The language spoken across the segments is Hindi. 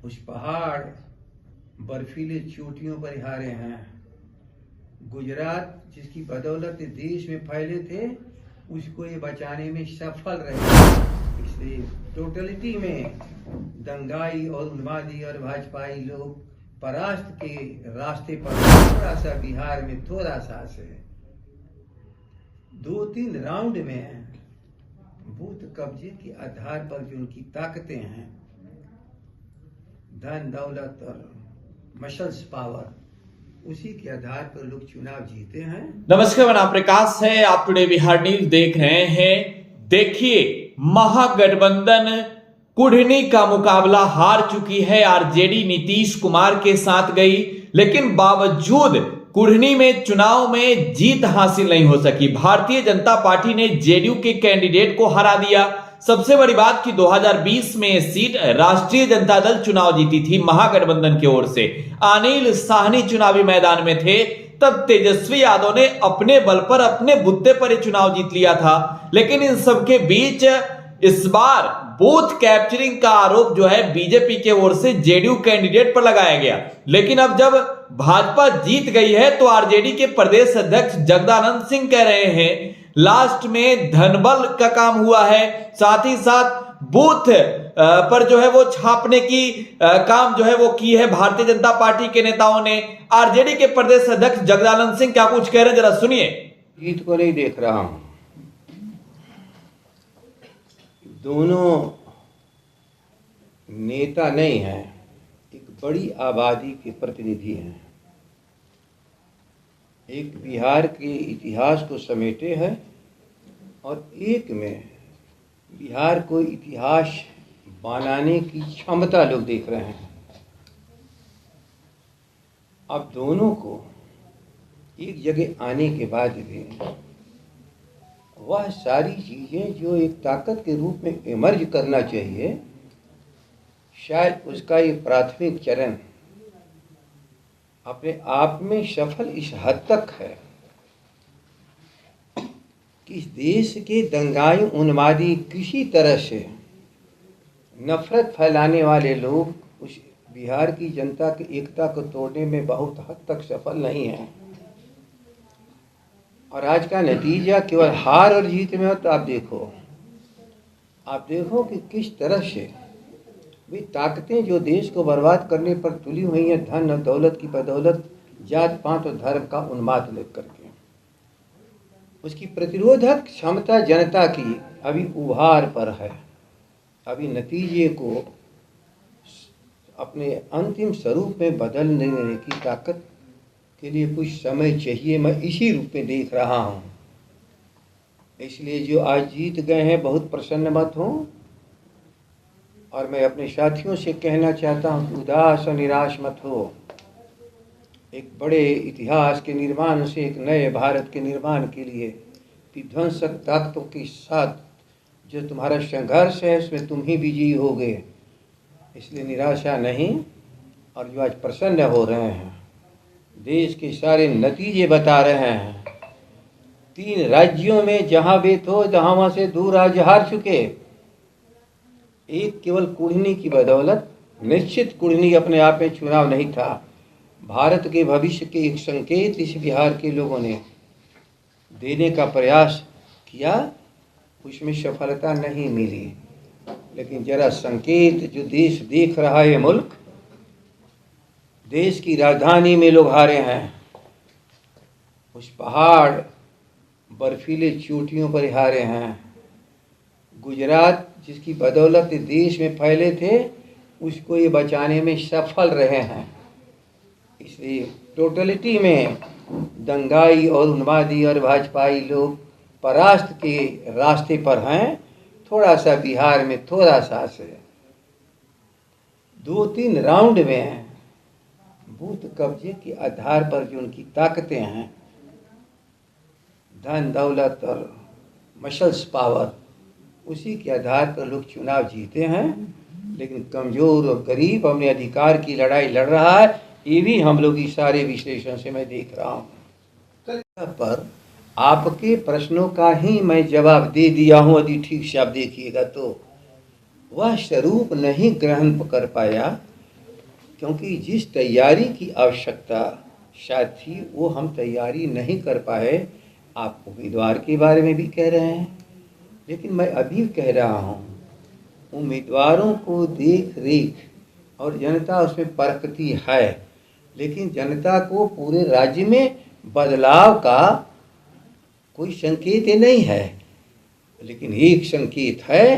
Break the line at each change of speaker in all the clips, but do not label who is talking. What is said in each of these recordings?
उस पहाड़ बर्फीले चोटियों पर हारे हैं। गुजरात जिसकी बदौलत देश में फैले थे, उसको ये बचाने में सफल रहे। इसलिए टोटलिटी में दंगाई और उन्मादी और भाजपाई लोग परास्त के रास्ते पर थोड़ा सा बिहार में थोड़ा सा से 2-3 राउंड में बूथ कब्जे के आधार पर जो उनकी ताकतें हैं, धन दौलत और मसल्स पावर, उसी के आधार पर लोग चुनाव जीते हैं।
नमस्कार, मैं प्रकाश है, आप टुडे बिहार न्यूज देख रहे हैं। देखिए, महागठबंधन कुढ़नी का मुकाबला हार चुकी है। आरजेडी नीतीश कुमार के साथ गई, लेकिन बावजूद कुढ़नी में चुनाव में जीत हासिल नहीं हो सकी। भारतीय जनता पार्टी ने जेडीयू के कैंडिडेट को हरा दिया। सबसे बड़ी बात कि 2020 में सीट राष्ट्रीय जनता दल चुनाव जीती थी महागठबंधन की ओर से। अनिल साहनी चुनावी मैदान में थे, तब तेजस्वी यादव ने अपने बल पर, अपने बुत्ते पर यह चुनाव जीत लिया था। लेकिन इन सबके बीच इस बार बूथ कैप्चरिंग का आरोप जो है बीजेपी के ओर से जेडीयू कैंडिडेट पर लगाया गया। लेकिन अब जब भाजपा जीत गई है तो आरजेडी के प्रदेश अध्यक्ष जगदानंद सिंह कह रहे हैं लास्ट में धनबल का काम हुआ है, साथ ही साथ बूथ पर जो है वो छापने की काम जो है वो की है भारतीय जनता पार्टी के नेताओं ने। आरजेडी के प्रदेश अध्यक्ष जगदानंद सिंह क्या कुछ कह रहे हैं, जरा सुनिए।
जीत को नहीं देख रहा हूं, दोनों नेता नहीं हैं, एक बड़ी आबादी के प्रतिनिधि हैं। एक बिहार के इतिहास को समेटे हैं और एक में बिहार को इतिहास बनाने की क्षमता लोग देख रहे हैं। अब दोनों को एक जगह आने के बाद भी वह सारी चीज़ें जो एक ताकत के रूप में इमर्ज करना चाहिए, शायद उसका ये प्राथमिक चरण अपने आप में सफल इस हद तक है कि इस देश के दंगाई उन्मादी किसी तरह से नफरत फैलाने वाले लोग उस बिहार की जनता की एकता को तोड़ने में बहुत हद तक सफल नहीं हैं। और आज का नतीजा केवल हार और जीत में हो तो आप देखो कि किस तरह से भी ताकतें जो देश को बर्बाद करने पर तुली हुई हैं, धन और दौलत की बदौलत, जात पात और धर्म का उन्माद लेकर के, उसकी प्रतिरोधक क्षमता जनता की अभी उभार पर है। अभी नतीजे को अपने अंतिम स्वरूप में बदलने की ताकत के लिए कुछ समय चाहिए। मैं इसी रूप में देख रहा हूँ। इसलिए जो आज जीत गए हैं बहुत प्रसन्न मत हो, और मैं अपने साथियों से कहना चाहता हूँ कि उदास और निराश मत हो। एक बड़े इतिहास के निर्माण से, एक नए भारत के निर्माण के लिए विध्वंसक ताकतों के साथ जो तुम्हारा संघर्ष है उसमें तुम ही विजयी होगे। इसलिए निराशा नहीं। और जो आज प्रसन्न हो रहे हैं, देश के सारे नतीजे बता रहे हैं। 3 राज्यों में जहां भी तो जहां वहां से दूर आज हार चुके, एक केवल कुढ़नी की बदौलत। निश्चित कुढ़नी अपने आप में चुनाव नहीं था, भारत के भविष्य के एक संकेत इस बिहार के लोगों ने देने का प्रयास किया, उसमें सफलता नहीं मिली। लेकिन जरा संकेत जो देश देख रहा है, मुल्क, देश की राजधानी में लोग हारे हैं। उस पहाड़ बर्फीले चोटियों पर हारे हैं। गुजरात जिसकी बदौलत देश में फैले थे, उसको ये बचाने में सफल रहे हैं। इसलिए टोटलिटी में दंगाई और उन्मादी और भाजपाई लोग परास्त के रास्ते पर हैं। थोड़ा सा बिहार में थोड़ा सा से 2-3 राउंड में बूथ कब्जे के आधार पर जो उनकी ताकतें हैं, धन दौलत और मसल्स पावर, उसी के आधार पर लोग चुनाव जीते हैं। लेकिन कमज़ोर और गरीब अपने अधिकार की लड़ाई लड़ रहा है। ये भी हम लोग इस सारे विश्लेषण से मैं देख रहा हूँ। पर आपके प्रश्नों का ही मैं जवाब दे दिया हूँ। यदि ठीक से आप देखिएगा तो वह स्वरूप नहीं ग्रहण कर पाया क्योंकि जिस तैयारी की आवश्यकता शायद थी वो हम तैयारी नहीं कर पाए। आप उम्मीदवार के बारे में भी कह रहे हैं, लेकिन मैं अभी कह रहा हूँ उम्मीदवारों को देख रेख और जनता उसमें परखती है, लेकिन जनता को पूरे राज्य में बदलाव का कोई संकेत नहीं है। लेकिन एक संकेत है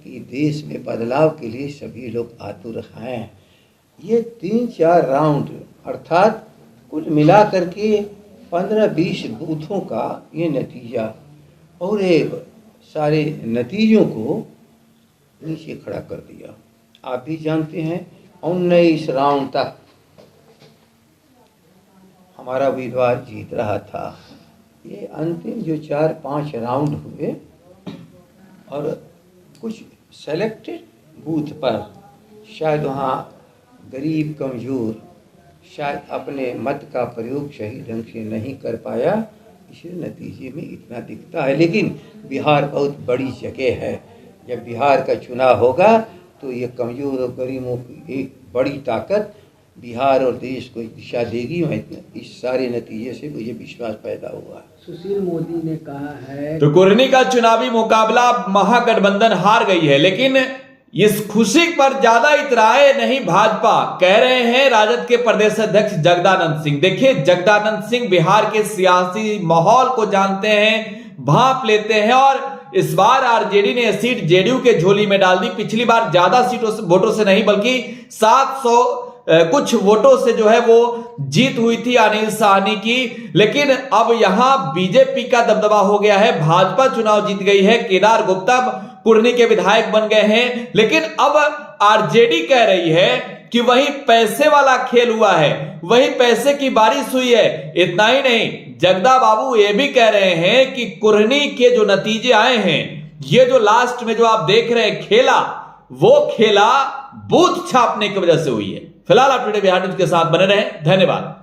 कि देश में बदलाव के लिए सभी लोग आतुर हैं। ये 3-4 राउंड अर्थात कुल मिला करके 15-20 बूथों का ये नतीजा और ये सारे नतीजों को नीचे खड़ा कर दिया। आप भी जानते हैं 19 राउंड तक हमारा उम्मीदवार जीत रहा था। ये अंतिम जो 4-5 राउंड हुए और कुछ सेलेक्टेड बूथ पर शायद वहाँ गरीब कमज़ोर शायद अपने मत का प्रयोग सही ढंग से नहीं कर पाया, इसलिए नतीजे में इतना दिखता है। लेकिन बिहार बहुत बड़ी जगह है। जब बिहार का चुनाव होगा तो ये कमज़ोर और गरीबों की एक बड़ी ताकत बिहार और देश को दिशा देगी। इस सारे नतीजे से मुझे विश्वास पैदा हुआ।
सुशील मोदी ने कहा है
तो कुर्नी का चुनावी मुकाबला महागठबंधन हार गई है, लेकिन इस खुशी पर ज्यादा इतराए नहीं भाजपा, कह रहे हैं राजद के प्रदेश अध्यक्ष जगदानंद सिंह। देखिए, जगदानंद सिंह बिहार के सियासी माहौल को जानते हैं, भांप लेते हैं और इस बार आरजेडी ने सीट जेडीयू के झोली में डाल दी। पिछली बार ज्यादा वोटों से नहीं बल्कि 700 कुछ वोटों से जो है वो जीत हुई थी अनिल साहनी की, लेकिन अब यहां बीजेपी का दबदबा हो गया है। भाजपा चुनाव जीत गई है, केदार गुप्ता कुर्नी के विधायक बन गए हैं, लेकिन अब आरजेडी कह रही है कि वही पैसे वाला खेल हुआ है, वही पैसे की बारिश हुई है। इतना ही नहीं, जगदा बाबू ये भी कह रहे हैं कि कुर्नी के जो नतीजे आए हैं, ये जो लास्ट में जो आप देख रहे हैं खेला, वो खेला बूथ छापने की वजह से हुई है। फिलहाल आप टुडे बिहार न्यूज के साथ बने रहें। धन्यवाद।